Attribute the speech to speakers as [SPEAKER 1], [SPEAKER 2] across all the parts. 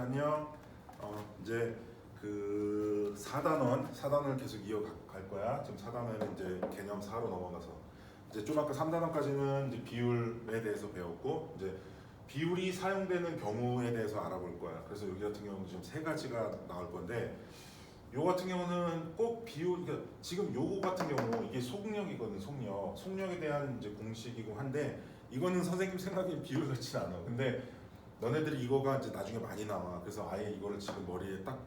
[SPEAKER 1] 안녕. 이제 그 4단원을 계속 이어갈 거야. 지금 4단원은 이제 개념 4로 넘어가서 이제 좀 아까 3단원까지는 이제 비율에 대해서 배웠고 이제 비율이 사용되는 경우에 대해서 알아볼 거야. 그래서 여기 같은 경우는 지금 세 가지가 나올 건데 요 같은 경우는 꼭 비율, 그러니까 지금 요거 같은 경우 이게 속력이거든. 속력에 대한 이제 공식이고 한데 이거는 선생님 생각엔 비율 같진 않아. 근데 너네들이 이거가 이제 나중에 많이 나와. 그래서 아예 이거를 지금 머리에 딱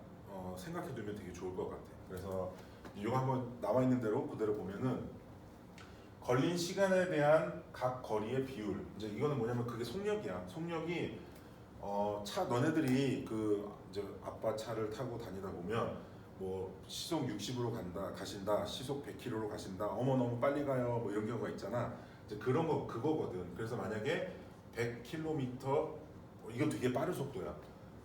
[SPEAKER 1] 생각해 두면 되게 좋을 것 같아. 그래서 이거 한번 나와 있는 대로 그대로 보면은 걸린 시간에 대한 각 거리의 비율. 이제 이거는 뭐냐면 그게 속력이야. 속력이 차 너네들이 그 이제 아빠 차를 타고 다니다 보면 뭐 시속 60으로 가신다, 시속 100km로 가신다, 어머 너무 빨리 가요, 뭐 이런 경우가 있잖아. 이제 그런 거 그거거든. 그래서 만약에 100km 이거 되게 빠른 속도야.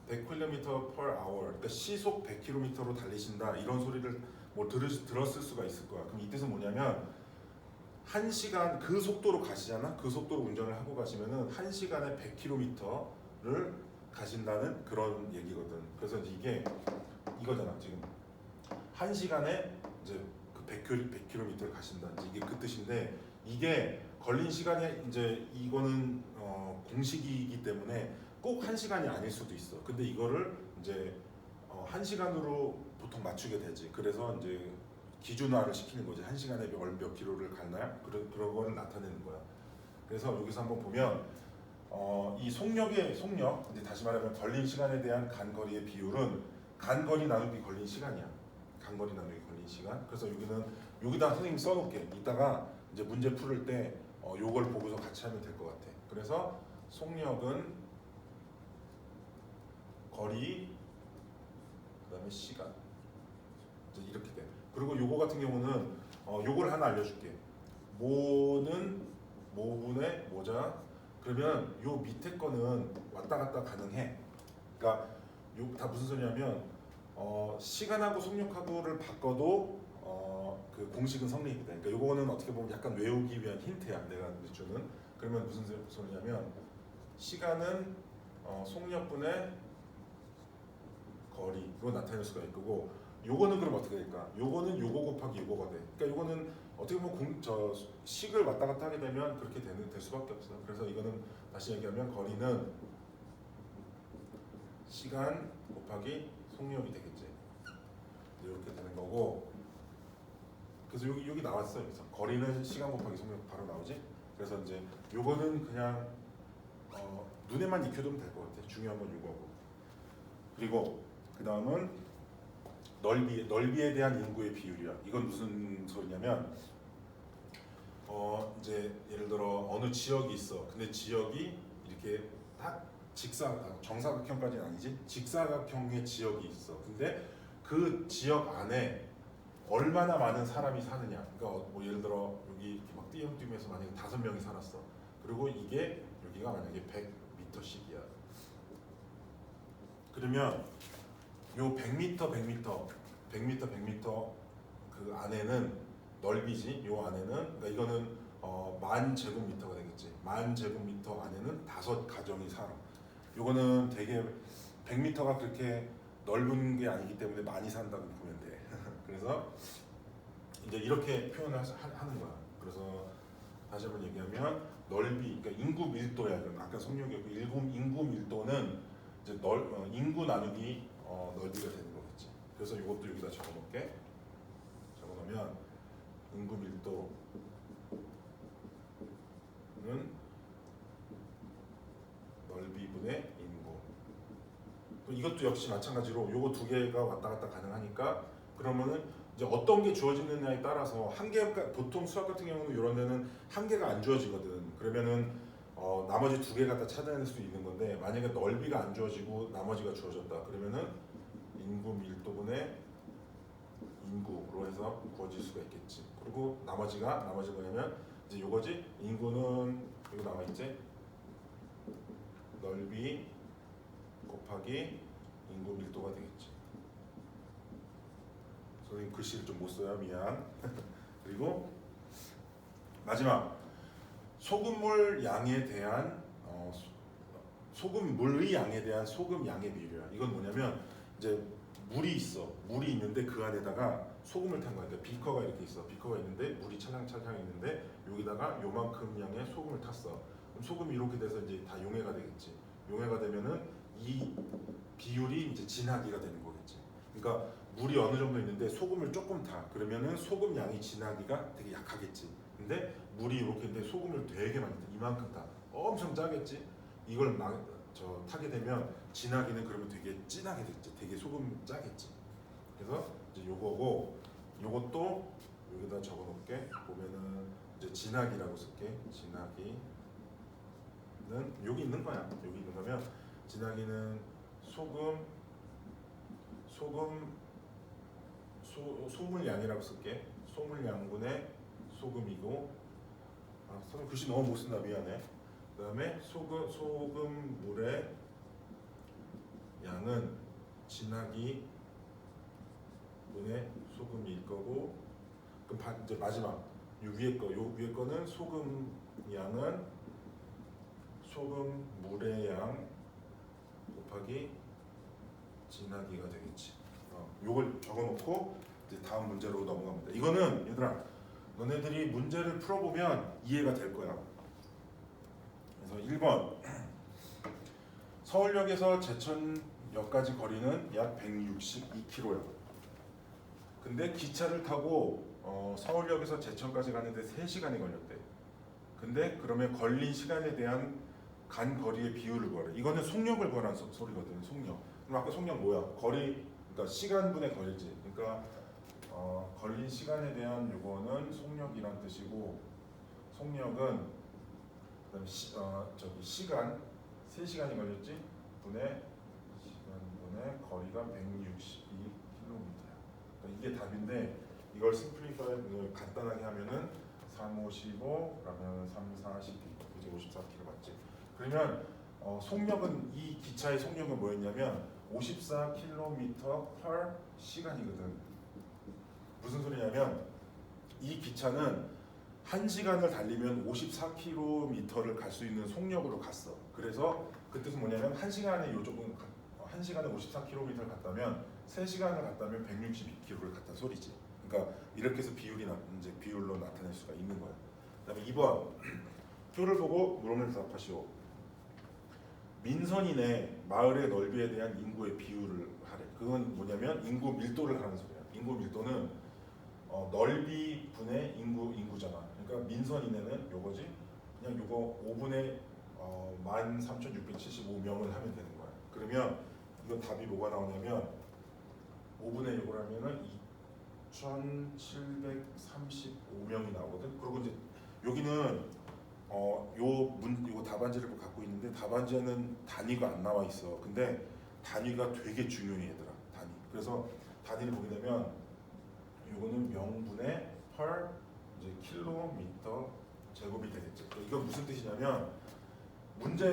[SPEAKER 1] 100km per hour, 그러니까 시속 100km로 달리신다 이런 소리를 뭐 들었을 수가 있을 거야. 그럼 이 뜻은 뭐냐면 1시간 그 속도로 가시잖아. 그 속도로 운전을 하고 가시면은 1시간에 100km를 가신다는 그런 얘기거든. 그래서 이게 이거잖아. 지금 1시간에 이제 그 100km를 가신다. 이제 이게 그 뜻인데 이게 걸린 시간이 이제 이거는 공식이기 때문에 꼭 1시간이 아닐 수도 있어. 근데 이거를 이제 1시간으로 보통 맞추게 되지. 그래서 이제 기준화를 시키는 거지. 1시간에 몇 킬로를 갔나요? 그런 거를 나타내는 거야. 그래서 여기서 한번 보면 이 속력의 속력, 이제 다시 말하면 걸린 시간에 대한 간거리의 비율은 간거리 나누기 걸린 시간이야. 간거리 나누기 걸린 시간. 그래서 여기다 선생님 써놓을게. 이따가 이제 문제 풀을 때 요걸 보고서 같이 하면 될 것 같아. 그래서 속력은 거리 그다음에 시간 이제 이렇게 돼. 그리고 요거 같은 경우는 요걸 하나 알려줄게. 모분의 모자. 그러면 요 밑에 거는 왔다 갔다 가능해. 그러니까 요 다 무슨 소리냐면 시간하고 속력하고를 바꿔도 그 공식은 성립이 돼. 그러니까 요거는 어떻게 보면 약간 외우기 위한 힌트야. 내가 주는. 그러면 무슨 소리냐면 시간은 속력분의 거리로 나타낼 수가 있고, 요거는 그럼 어떻게 될까? 요거는 요거 곱하기 요거가 돼. 그러니까 요거는 어떻게 보면 식을 왔다 갔다 하게 되면 그렇게 될 수밖에 없어. 그래서 이거는 다시 얘기하면 거리는 시간 곱하기 속력이 되겠지. 이렇게 되는 거고. 그래서 여기 나왔어. 그래서 거리는 시간 곱하기 속력 바로 나오지. 그래서 이제 요거는 그냥 눈에만 익혀두면 될 것 같아. 중요한 건 요거고. 그리고 그 다음은 넓이에 대한 인구의 비율이야. 이건 무슨 소리냐면 이제 예를 들어 어느 지역이 있어. 근데 지역이 이렇게 딱 정사각형까지는 아니지. 직사각형의 지역이 있어. 근데 그 지역 안에 얼마나 많은 사람이 사느냐. 그러니까 뭐 예를 들어 여기 이렇게 막 띄엄띄엄해서 만약에 5명이 살았어. 그리고 이게 여기가 만약에 100m씩이야. 그러면 요 100m 그 안에는 넓이지. 요 안에는 그러니까 이거는 10,000제곱미터가 되겠지. 10,000제곱미터 안에는 5가정이 살아. 요거는 되게 100m가 그렇게 넓은 게 아니기 때문에 많이 산다고 보면 돼. 그래서 이제 이렇게 표현을 하는 거야. 그래서 다시 한번 얘기하면 넓이, 그러니까 인구 밀도야. 아까 속력이었고 인구 밀도는 이제 인구 나누기 넓이가 되는 거겠지. 그래서 이것도 여기다 적어놓을게. 적어놓으면 인구 밀도는 넓이분의 인구. 이것도 역시 마찬가지로 요거 두 개가 왔다 갔다 가능하니까 그러면은 이제 어떤 게 주어지느냐에 따라서 한 개가 보통 수학 같은 경우는 이런 데는 한 개가 안 주어지거든. 그러면은 나머지 두 개 갖다 찾아낼 수 있는 건데 만약에 넓이가 안 주어지고 나머지가 주어졌다 그러면은 인구 밀도분의 인구로 해서 구워질 수가 있겠지. 그리고 나머지 뭐냐면 이제 요거지. 인구는 여기 나와 있지. 넓이 곱하기 인구 밀도가 되겠지. 선생님 글씨를 좀 못 써요. 미안. 그리고 마지막 소금물 양에 대한 소금 물의 양에 대한 소금 양의 비율이야. 이건 뭐냐면 이제 물이 있어. 물이 있는데 그 안에다가 소금을 탄 거야. 그러니까 비커가 이렇게 있어. 비커가 있는데 물이 찰랑찰랑 있는데 여기다가 요만큼 양의 소금을 탔어. 그럼 소금이 이렇게 돼서 이제 다 용해가 되겠지. 용해가 되면은 이 비율이 이제 진하기가 되는 거겠지. 그러니까 물이 어느 정도 있는데 소금을 조금 타. 그러면은 소금 양이 진하기가 되게 약하겠지. 근데 물이 이렇게 있는데 소금을 되게 많이 타. 이만큼 타. 엄청 짜겠지. 이걸 타게 되면 진하기는 그러면 되게 진하게 됐지. 되게 소금 짜겠지. 그래서 이제 요거고 요것도 여기다 적어 놓을게. 보면은 이제 진하기라고 쓸게. 진하기는 여기 있는 거야. 여기 있는 거면 진하기는 소물량이라고 쓸게. 소물량분의 소금이고 소금 글씨 너무 못 쓴다 미안해. 그다음에 소금물의 양은 진하기 분의 소금일 거고 그럼 이제 마지막 요 위에 거는 소금 양은 소금물의 양 곱하기 진하기가 되겠지. 요걸 적어놓고 이제 다음 문제로 넘어갑니다. 이거는 얘들아 너네들이 문제를 풀어보면 이해가 될 거야. 그래서 1번 서울역에서 제천역까지 거리는 약 162km야. 근데 기차를 타고 서울역에서 제천까지 가는데 3시간이 걸렸대. 근데 그러면 걸린 시간에 대한 간 거리의 비율을 구하래. 이거는 속력을 구하라는 소리거든. 속력. 그럼 아까 속력 뭐야? 거리, 그러니까 시간분의 거리지. 그러니까 걸린 시간에 대한 요거는 속력이란 뜻이고 속력은 그다음에 시간 3시간이 걸렸지? 분의 시간분의 거리가 162km야. 그러니까 이게 답인데 이걸 심플리파이 간단하게 하면은 3, 5, 15 그러면 3, 4, 12 이제 54km 맞지? 그러면 속력은 이 기차의 속력은 뭐였냐면 54km/시간이거든. 무슨 소리냐면 이 기차는 1시간을 달리면 54km를 갈 수 있는 속력으로 갔어. 그래서 그 뜻은 뭐냐면 1시간에 요쪽은 1시간에 54km를 갔다면 3시간을 갔다면 162km를 갔다 소리지. 그러니까 이렇게 해서 이제 비율로 나타낼 수가 있는 거야. 그다음에 2번 표를 보고 물음을 대답하시오. 민선인의 마을의 넓이에 대한 인구의 비율을 하래. 그건 뭐냐면 인구 밀도를 하는 소리야. 인구 밀도는 넓이 분의 인구잖아. 그러니까 민선인에는 요거지. 그냥 요거 5분의 13,675명을 하면 되는 거야. 그러면 이거 답이 뭐가 나오냐면 5분의 요걸 하면은 2,735명이 나오거든. 그리고 이제 여기는 요거 답안지를 갖고 있는데 답안지에는 단위가 안 나와 있어. 근데 단위가 되게 중요해 얘들아. 단위. 그래서 단위를 보게 되면 요거는 명분의 per 이제 킬로미터 제곱이 되겠죠. 이건 무슨 뜻이냐면 문제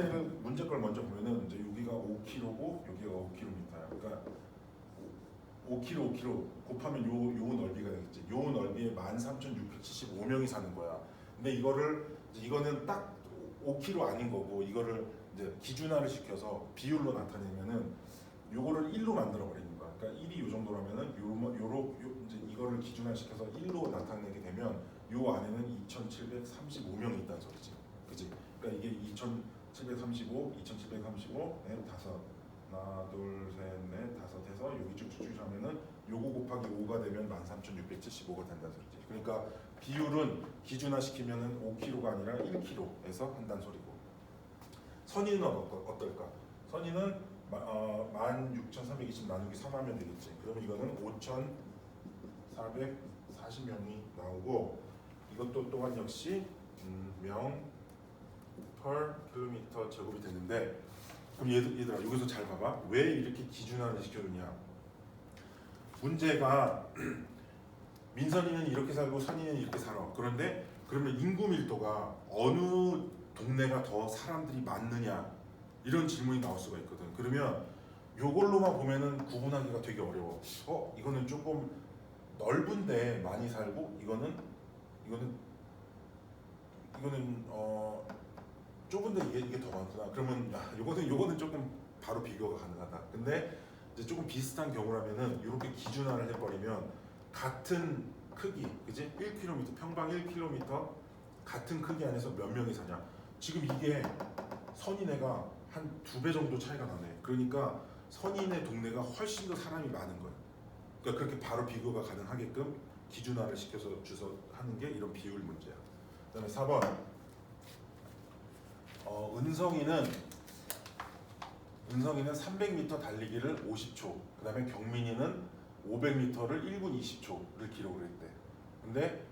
[SPEAKER 1] 걸 먼저 보면은 이제 여기가 5km고 여기가 5km야. 그러니까 5km 곱하면 요 넓이가 되겠지. 요 넓이에 13,675명이 사는 거야. 근데 이거는 딱 5km 아닌 거고 이거를 이제 기준화를 시켜서 비율로 나타내면은 요거를 1로 만들어 버리는 거야. 그러니까 1이 요 정도라면은 이제 이거를 기준화 시켜서 1로 나타내게 되면 요 안에는 2,735명이 있다는 소리지. 그지? 그러니까 이게 2,735, 2,735, 다섯. 하나, 둘, 셋, 넷, 다섯 해서 여기 쭉쭉쭉 하면은 요거 곱하기 5가 되면 13,675가 된다는 소리지. 그러니까 비율은 기준화 시키면은 5kg가 아니라 1kg에서 한다는 소리고. 선인은 어떨까? 선인은 16,320 나누기 3 하면 되겠지. 그러면 이거는 5,440명이 나오고 이것도 또한 역시 명 per 킬로미터 제곱이 되는데 그럼 얘들아 여기서 잘 봐봐. 왜 이렇게 기준화를 시켜주냐? 문제가 민선이는 이렇게 살고 선이는 이렇게 살아. 그런데 그러면 인구 밀도가 어느 동네가 더 사람들이 많느냐 이런 질문이 나올 수가 있거든. 그러면 요걸로만 보면은 구분하기가 되게 어려워. 이거는 조금 넓은데 많이 살고 이거는 좁은데 이게 더 많구나. 그러면 요거는 조금 바로 비교가 가능하다. 근데 이제 조금 비슷한 경우라면은 이렇게 기준화를 해버리면 같은 크기, 그지? 1km 평방 1km 같은 크기 안에서 몇 명이 사냐? 지금 이게 선인회가 한 2배 정도 차이가 나네. 그러니까 선인회 동네가 훨씬 더 사람이 많은 거야. 그러니까 그렇게 바로 비교가 가능하게끔 기준화를 시켜서 주서 하는 게 이런 비율 문제야. 그다음에 4번 은성이는 300m 달리기를 50초, 그다음에 경민이는 500m를 1분 20초를 기록을 했대. 근데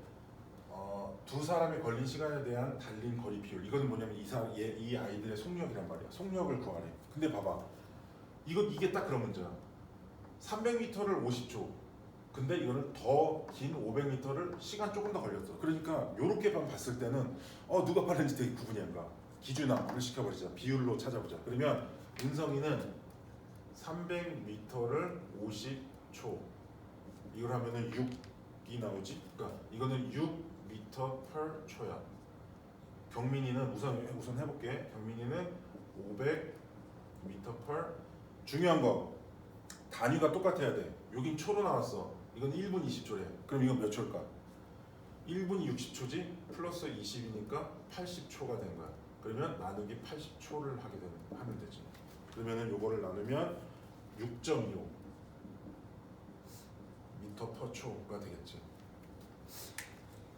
[SPEAKER 1] 두 사람이 걸린 시간에 대한 달린 거리 비율, 이거는 뭐냐면 이 아이들의 속력이란 말이야. 속력을 구하래. 근데 봐봐, 이게 딱 그런 문제야. 300m를 50초. 근데 이거는 더 긴 500m를 시간 조금 더 걸렸어. 그러니까 이렇게만 봤을 때는 누가 빠른지 되게 구분이 안 가. 기준화를 시켜버리자. 비율로 찾아보자. 그러면 은성이는 300m를 50초. 이걸 하면은 6이 나오지. 그러니까 이거는 6m per 초야. 경민이는 우선 해볼게. 경민이는 500m per. 중요한 거 단위가 똑같아야 돼. 여긴 초로 나왔어. 이건 1분 20초래. 그럼 이건 몇 초일까? 1분이 60초지 플러스 20이니까 80초가 된 거야. 그러면 나누기 80초를 하면 되지. 그러면은 요거를 나누면 6.25 미터 퍼 초가 되겠지.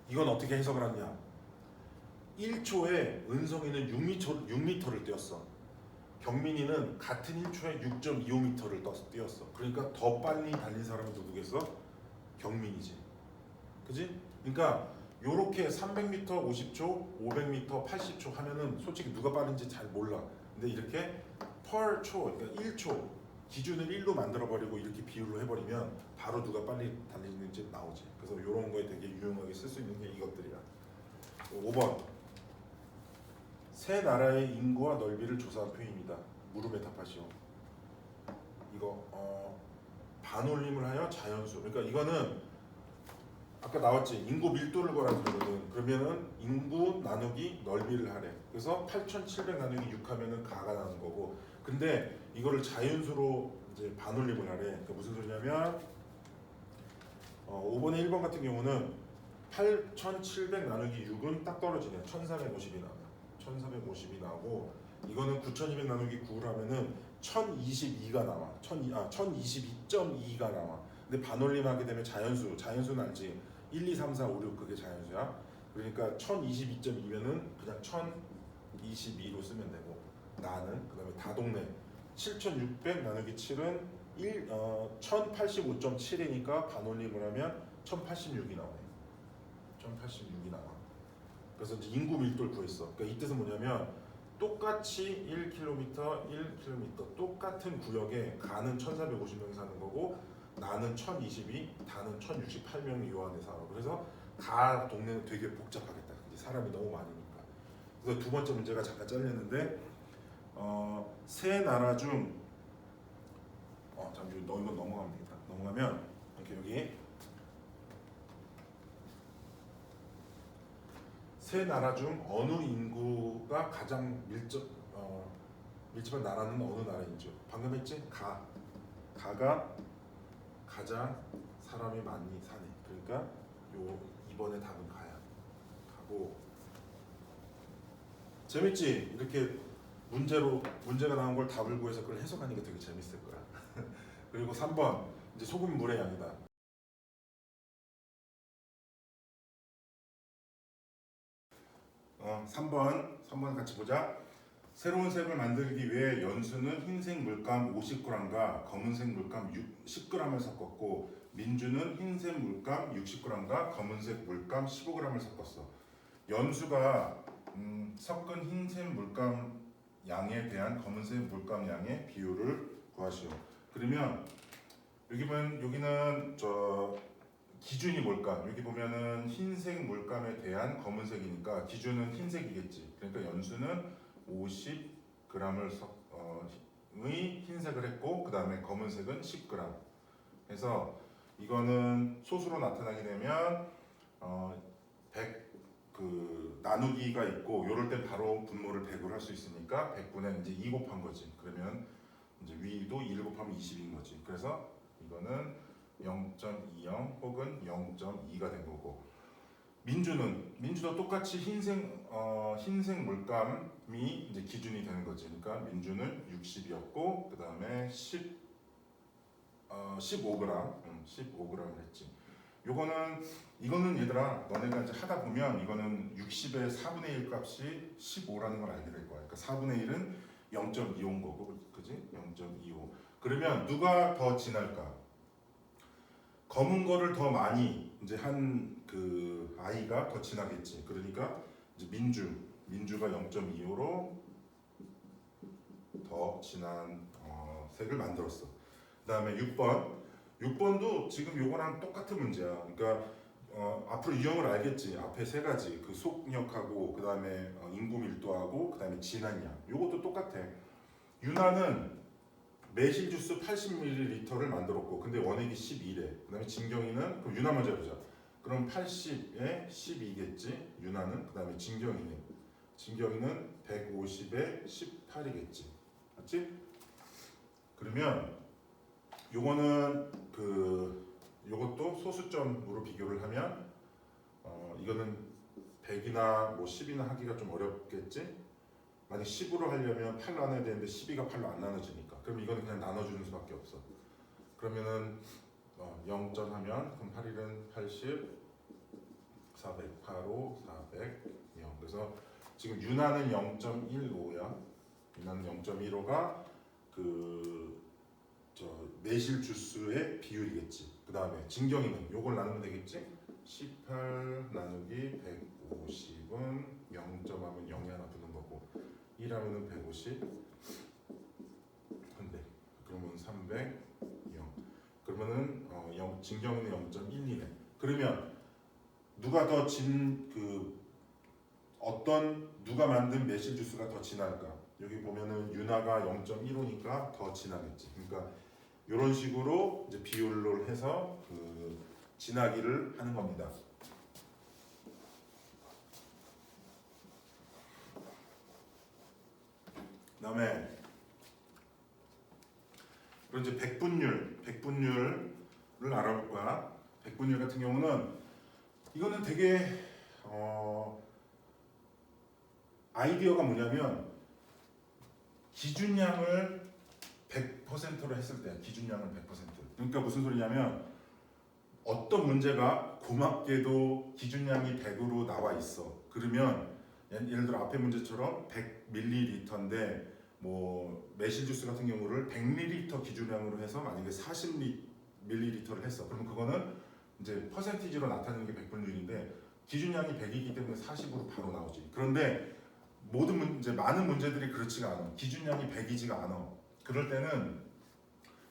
[SPEAKER 1] 이건 어떻게 해석을 하냐? 1초에 은성이는 6m를 뛰었어. 경민이는 같은 1초에 6.25m를 뛰었어. 그러니까 더 빨리 달린 사람은 누구겠어? 경민이지. 그지? 그러니까 요렇게 300m 50초, 500m 80초 하면은 솔직히 누가 빠른지 잘 몰라. 근데 이렇게 per 초, 그러니까 1초 기준을 1로 만들어버리고 이렇게 비율로 해버리면 바로 누가 빨리 달리는지 나오지. 그래서 요런 거에 되게 유용하게 쓸 수 있는 게 이것들이야. 5번 세 나라의 인구와 넓이를 조사한 표입니다. 물음에 답하시오. 이거 반올림을 하여 자연수. 그러니까 이거는 아까 나왔지. 인구 밀도를 구하라 그러거든. 그러면은 인구 나누기 넓이를 하래. 그래서 8,700 나누기 6 하면은 가가 나는 거고. 근데 이거를 자연수로 이제 반올림을 하래. 그러니까 무슨 소리냐면 5번에 1번 같은 경우는 8,700 나누기 6은 딱 떨어지네. 1,450이 나와. 1,450이 나오고 이거는 9,200 나누기 9를 하면은 1,022가 나와. 1,022.2가 나와. 근데 반올림하게 되면 자연수는 알지. 1, 2, 3, 4, 5, 6 그게 자연수야. 그러니까 1022.2면은 그냥 1022로 쓰면 되고 나는 그다음에 다동네 7600 나누기 7은 1085.7이니까 반올림을 하면 1086이 나오네. 1086이 나와. 그래서 이제 인구 밀도를 구했어. 그러니까 이 뜻은 뭐냐면 똑같이 1km, 1km 똑같은 구역에 가는 1450명이 사는 거고 나는 1022, 다는 1068명이 요 안에 살아. 그래서 다 동네는 되게 복잡하겠다. 이제 사람이 너무 많으니까. 그래서 두 번째 문제가 잠깐 잘렸는데 세 나라 중 잠시 이건 넘어가면 되겠다. 넘어가면 이렇게 여기 세 나라 중 어느 인구가 가장 밀집한 나라는 어느 나라인지 방금 했지? 가가 가장 사람이 많이 사네. 그러니까 요 이번에 답은 가고 재밌지? 이렇게 문제가 나온 걸 답을 구해서 그걸 해석하는 게 되게 재밌을 거야. 그리고 3번 이제 소금 물의 양이다. 3번 같이 보자. 새로운 색을 만들기 위해 연수는 흰색 물감 50g과 검은색 물감 10g을 섞었고 민주는 흰색 물감 60g과 검은색 물감 15g을 섞었어. 연수가 섞은 흰색 물감 양에 대한 검은색 물감 양의 비율을 구하시오. 그러면 여기는 기준이 뭘까? 여기 보면은 흰색 물감에 대한 검은색이니까 기준은 흰색이겠지. 그러니까 연수는 50g을 의 흰색을 했고 그 다음에 검은색은 10g. 그래서 이거는 소수로 나타나게 되면 100 나누기가 있고 요럴 땐 바로 분모를 100으로 할 수 있으니까 100분의 이제 2 곱한 거지. 그러면 이제 위도 1 곱하면 20인 거지. 그래서 이거는 0.20 혹은 0.2가 된 거고, 민주도 똑같이 흰색 물감이 이제 기준이 되는 거지. 그러니까 민주는 60이었고 그 다음에 15g, 15g을 했지. 이거는 얘들아, 너네가 이제 하다 보면 이거는 60의 4분의 1 값이 15라는 걸 알게 될 거야. 그러니까 4분의 1은 0.25인 거고, 그지? 0.25. 그러면 누가 더 진할까? 검은 거를 더 많이 이제 한 그 아이가 더 진하겠지. 그러니까 이제 민주가 0.25로 더 진한 색을 만들었어. 그다음에 6번도 지금 요거랑 똑같은 문제야. 그러니까 앞으로 유형을 알겠지. 앞에 세 가지, 그 속력하고 그다음에 인구 밀도하고 그다음에 진한량. 요것도 똑같아. 유나는 매실 주스 80ml를 만들었고 근데 원액이 12래. 그다음에 진경이는, 그럼 유나 먼저 해보자. 그럼 80에 12겠지 유나는. 그다음에 진경이는 150에 18이겠지. 맞지? 그러면 요거는 요것도 소수점으로 비교를 하면 이거는 100이나 뭐 10이나 하기가 좀 어렵겠지. 만약 10으로 하려면 8 나눠야 되는데 12가 8로 안 나눠지니까. 그럼 이거는 그냥 나눠주는 수밖에 없어. 그러면은 0점 하면 그럼 8일은 80, 400, 85, 400, 0. 그래서 지금 유나는 0.15야. 유나는 0.15가 매실 주스의 비율이겠지. 그 다음에 진경이는 요걸 나누면 되겠지. 18 나누기 150은 0점 하면 0이 하나 붙는 거고, 1 하면은 150, 근데 그러면 300, 0. 그러면은 진경이는 0.12네. 그러면 누가 더 누가 만든 매실 주스가 더 진할까? 여기 보면은 유나가 0.15니까 더 진하겠지. 그러니까 이런 식으로 이제 비율로 해서 진하기를 하는 겁니다. 그다음에 그리고 이제 백분율을 알아볼 거야. 백분율 같은 경우는 이거는 되게 아이디어가 뭐냐면 기준량을 100%로 했을 때, 기준량을 100%. 그러니까 무슨 소리냐면 어떤 문제가 고맙게도 기준량이 100으로 나와 있어. 그러면 예를 들어 앞에 문제처럼 100ml인데 뭐 매실 주스 같은 경우를 100ml 기준량으로 해서 만약에 40ml를 했어. 그러면 그거는 이제 퍼센티지로 나타내는 게 백분율인데 기준량이 100이기 때문에 40으로 바로 나오지. 그런데 많은 문제들이 그렇지가 않아. 기준량이 100이지가 않아. 그럴 때는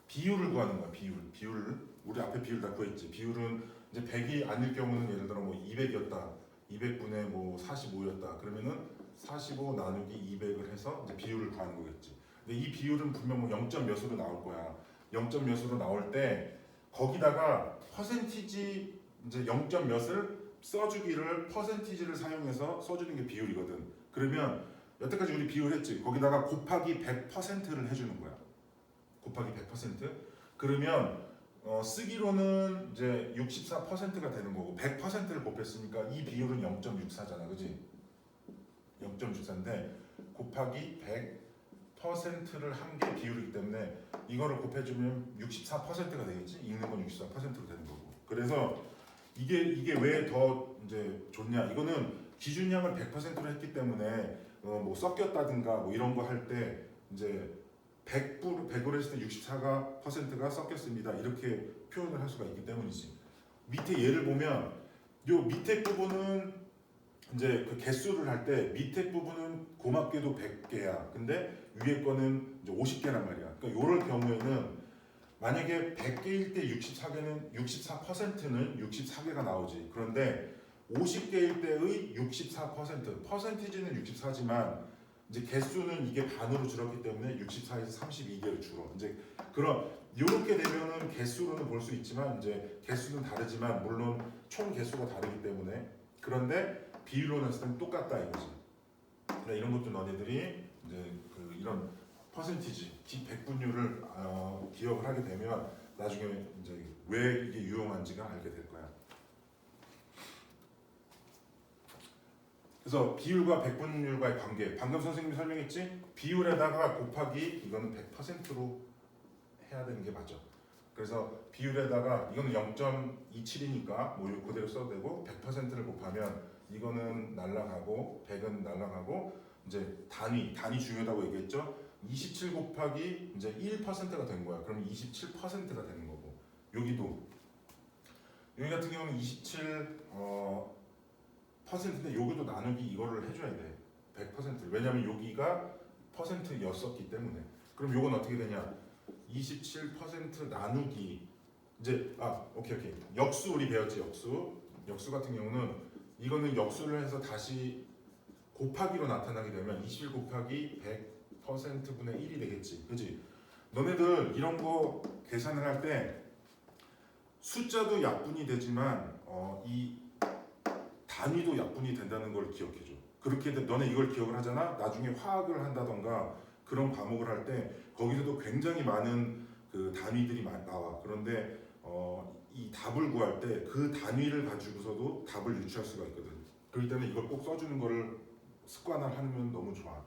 [SPEAKER 1] 비율을 구하는 거야. 비율을 우리 앞에 비율 다 구했지. 비율은 이제 100이 아닐 경우는 예를 들어 뭐 200이었다. 200분의 뭐 45였다. 그러면은 45 나누기 200을 해서 이제 비율을 구하는 거겠지. 근데 이 비율은 분명 뭐 0점 몇으로 나올 거야. 0점 몇으로 나올 때 거기다가 퍼센티지 이제 0점 몇을 써주기를 퍼센티지를 사용해서 써주는 게 비율이거든. 그러면 여태까지 우리 비율했지. 거기다가 곱하기 100%를 해주는 거야. 곱하기 100%. 그러면 쓰기로는 이제 64%가 되는 거고 100%를 곱했으니까 이 비율은 0.64잖아, 그지? 0.64인데 곱하기 100%를 한 게 비율이기 때문에 이거를 곱해주면 64%가 되겠지. 읽는 건 64%로 되는 거고. 그래서 이게 왜 더 이제 좋냐? 이거는 기준량을 100%로 했기 때문에 뭐 섞였다든가 뭐 이런 거 할 때 이제 100으로 했을 때 64%가 섞였습니다. 이렇게 표현을 할 수가 있기 때문이지. 밑에 예를 보면 요 밑에 부분은 이제 그 개수를 할 때 밑에 부분은 고맙게도 100개야. 근데 위에 거는 이제 50개란 말이야. 그러니까 요럴 경우에는 만약에 100개일 때 64%는 64개가 나오지. 그런데 50개일 때의 64%, 퍼센티지는 64지만 이제 개수는 이게 반으로 줄었기 때문에 64에서 32개로 줄어. 이제 그런 이렇게 되면은 개수로는 볼 수 있지만 이제 개수는 다르지만 물론 총 개수가 다르기 때문에, 그런데 비율로 했을 때는 똑같다 이거지. 그러니까 이런 것도 너네들이 이제 그 이런 퍼센티지, 백분율을 기억을 하게 되면 나중에 이제 왜 이게 유용한지가 알게 될 거야. 그래서 비율과 백분율과의 관계, 방금 선생님이 설명했지? 비율에다가 곱하기 이거는 100%로 해야 되는 게 맞아. 그래서 비율에다가 이거는 0.27이니까 뭐 이거 그대로 써도 되고 100%를 곱하면 이거는 날라가고 100은 날라가고 이제 단위 중요하다고 얘기했죠. 27 곱하기 이제 1%가 된 거야. 그럼 27%가 되는 거고 여기도 여기 같은 경우는 27 퍼센트인데 여기도 나누기 이거를 해줘야 돼. 100%를. 왜냐면 여기가 퍼센트였었기 때문에. 그럼 요건 어떻게 되냐? 27% 나누기 이제 오케이 역수 우리 배웠지. 역수 같은 경우는 이거는 역수를 해서 다시 곱하기로 나타나게 되면 21 곱하기 100%분의 1이 되겠지. 그지? 너네들 이런 거 계산을 할 때 숫자도 약분이 되지만 이 단위도 약분이 된다는 걸 기억해줘. 그렇게 너네 이걸 기억을 하잖아. 나중에 화학을 한다던가 그런 과목을 할 때 거기서도 굉장히 많은 그 단위들이 나와. 그런데 이 답을 구할 때 그 단위를 가지고서도 답을 유추할 수가 있거든. 그럴 때는 이걸 꼭 써주는 거를 습관화하면 너무 좋아.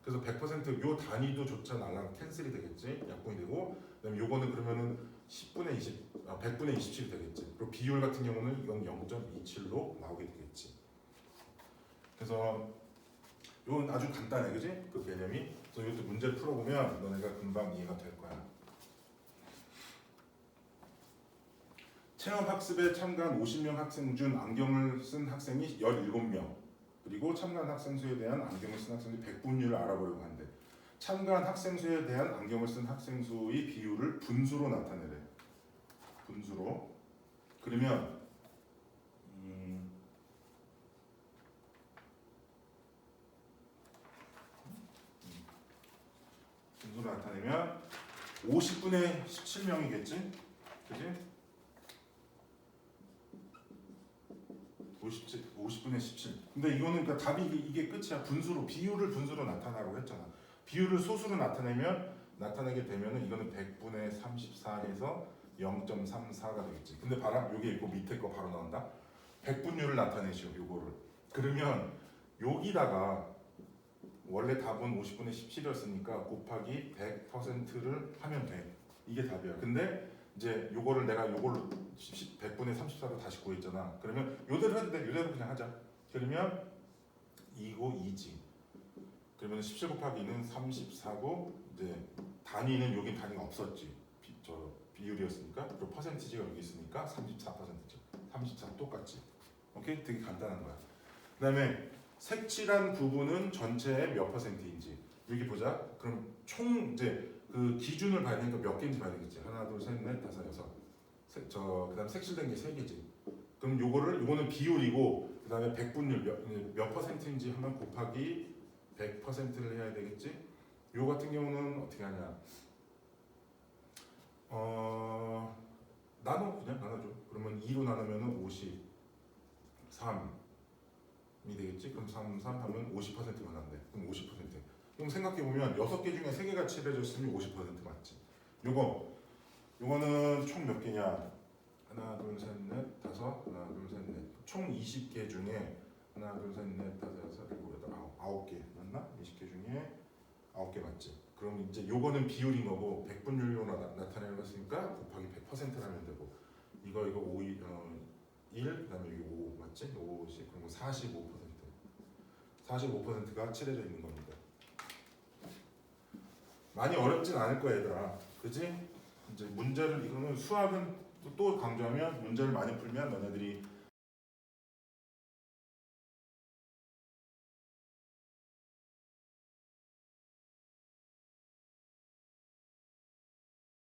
[SPEAKER 1] 그래서 100%요 단위도 조차 날라가 캔슬이 되겠지. 약분이 되고 그다음에 요거는 그러면은 10분의 20, 100분의 27이 되겠지. 그리고 비율 같은 경우는 이건 0.27로 나오게 되겠지. 그래서 이건 아주 간단해, 그지? 그 개념이. 그래서 이것도 문제를 풀어보면 너네가 금방 이해가 될 거야. 체험학습에 참가한 50명 학생 중 안경을 쓴 학생이 17명, 그리고 참가한 학생 수에 대한 안경을 쓴 학생의 백분율을 알아보려고 하는데 참가한 학생 수에 대한 안경을 쓴 학생 수의 비율을 분수로 나타내래. 분수로. 그러면 분수로 나타내면 50분의 17명이겠지? 그지? 50분의 17. 근데 이거는 그러니까 답이 이게 끝이야. 분수로 비율을 분수로 나타나라고 했잖아. 비율을 소수로 나타내게 되면은 이거는 100분의 34에서 0.34가 되겠지. 근데 봐라, 여기 있고 밑에 거 바로 나온다. 백분율을 나타내시오. 요거를. 그러면 여기다가 원래 답은 50분의 17이었으니까 곱하기 100%를 하면 돼. 이게 답이야. 근데 이제 요거를 내가 요걸로 100분의 34로 다시 구했잖아. 그러면 요대로 해도 돼. 요대로 그냥 하자. 그러면 2고 2지. 그러면 17 곱하기 2는 34고 이제 단위는 여긴 단위가 없었지. 비율이었으니까. 그리고 퍼센티지가 여기 있으니까 34%죠. 34 똑같지. 오케이? 되게 간단한 거야. 그다음에 색칠한 부분은 전체의 몇 퍼센트인지 여기 보자. 그럼 총 이제 그 기준을 봐야 되니까 몇 개인지 봐야 되겠지. 하나, 둘, 셋, 넷, 다섯, 여섯. 그다음 색칠된 게 3개지. 그럼 요거는 비율이고 그다음에 백분율 몇 퍼센트인지 하면 곱하기 100%를 해야 되겠지. 요 같은 경우는 어떻게 하냐? 그냥 나눠줘. 그러면 2로 나누면은 53이 되겠지. 그럼 3 하면 50%만 한대. 그럼 50%. 그럼 생각해 보면 6개 중에 3개가 칠해졌으면 50% 맞지. 요거는 총 몇 개냐? 하나, 둘, 셋, 넷, 다섯. 하나, 둘, 셋, 넷. 총 20개 중에 하나, 둘, 셋, 넷, 다섯, 여섯, 일곱, 여덟, 아홉 개 맞나? 20개 중에 9개 맞지. 그럼 이제 요거는 비율인 거고 백분율로 나타내는 것이니까 곱하기 100%를 하면 되고 이거 5, 1 그다음에 여기 5 맞지? 50 그리고 45%가 칠해져 있는 겁니다. 많이 어렵진 않을 거야 얘들아. 그지? 이제 문제를 이거는 수학은 또 강조하면 문제를 많이 풀면 너네들이